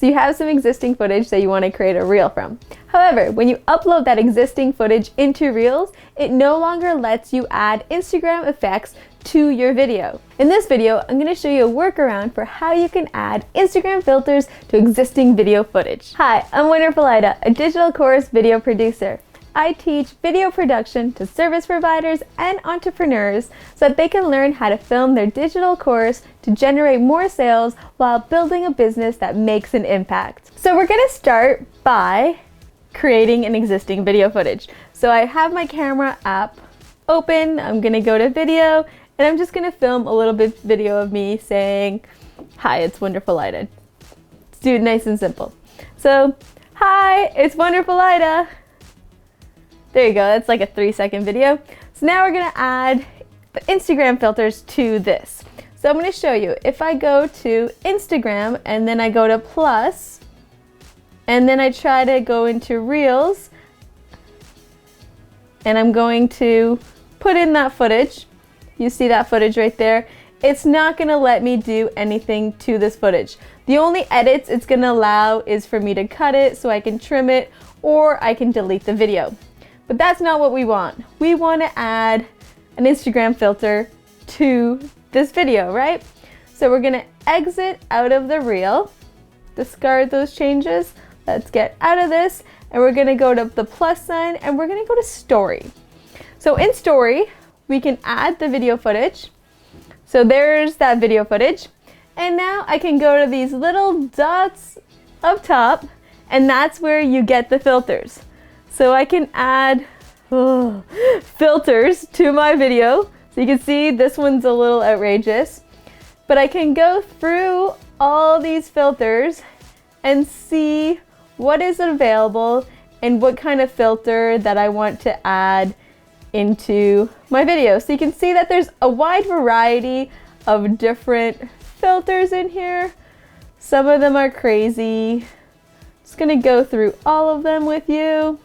So you have some existing footage that you want to create a reel from. However, when you upload that existing footage into Reels, it no longer lets you add Instagram effects to your video. In this video, I'm going to show you a workaround for how you can add Instagram filters to existing video footage. Hi, I'm Wonderful Ida, a digital course video producer. I teach video production to service providers and entrepreneurs so that they can learn how to film their digital course to generate more sales while building a business that makes an impact. So we're going to start by creating an existing video footage. So I have my camera app open. I'm going to go to video and I'm just going to film a little bit video of me saying, "Hi, it's Wonderful Ida." Let's do it nice and simple. So, "Hi, it's Wonderful Ida." There you go, that's like a 3-second video. So now we're gonna add the Instagram filters to this. So I'm gonna show you, if I go to Instagram and then I go to plus, and then I try to go into Reels, and I'm going to put in that footage. You see that footage right there? It's not gonna let me do anything to this footage. The only edits it's gonna allow is for me to cut it so I can trim it, or I can delete the video. But that's not what we want. We want to add an Instagram filter to this video, right? So we're going to exit out of the reel, discard those changes. Let's get out of this, and we're going to go to the plus sign and we're going to go to story. So in story, we can add the video footage. So there's that video footage. And now I can go to these little dots up top, and that's where you get the filters. So I can add filters to my video. So you can see this one's a little outrageous. But I can go through all these filters and see what is available and what kind of filter that I want to add into my video. So you can see that there's a wide variety of different filters in here. Some of them are crazy. Just gonna go through all of them with you.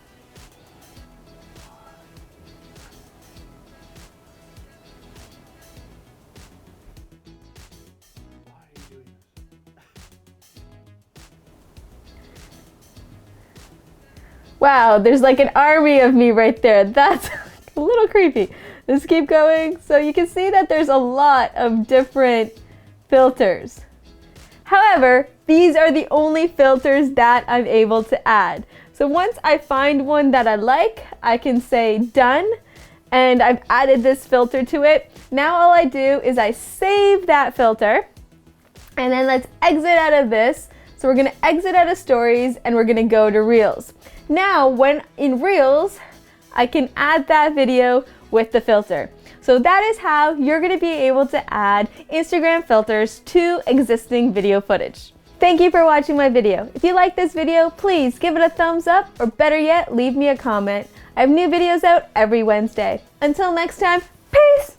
Wow, there's like an army of me right there. That's a little creepy. Let's keep going. So you can see that there's a lot of different filters. However, these are the only filters that I'm able to add. So once I find one that I like, I can say done, and I've added this filter to it. Now all I do is I save that filter, and then let's exit out of this. So we're gonna exit out of stories and we're gonna go to Reels. Now, when in Reels, I can add that video with the filter. So that is how you're gonna be able to add Instagram filters to existing video footage. Thank you for watching my video. If you like this video, please give it a thumbs up, or better yet, leave me a comment. I have new videos out every Wednesday. Until next time, peace!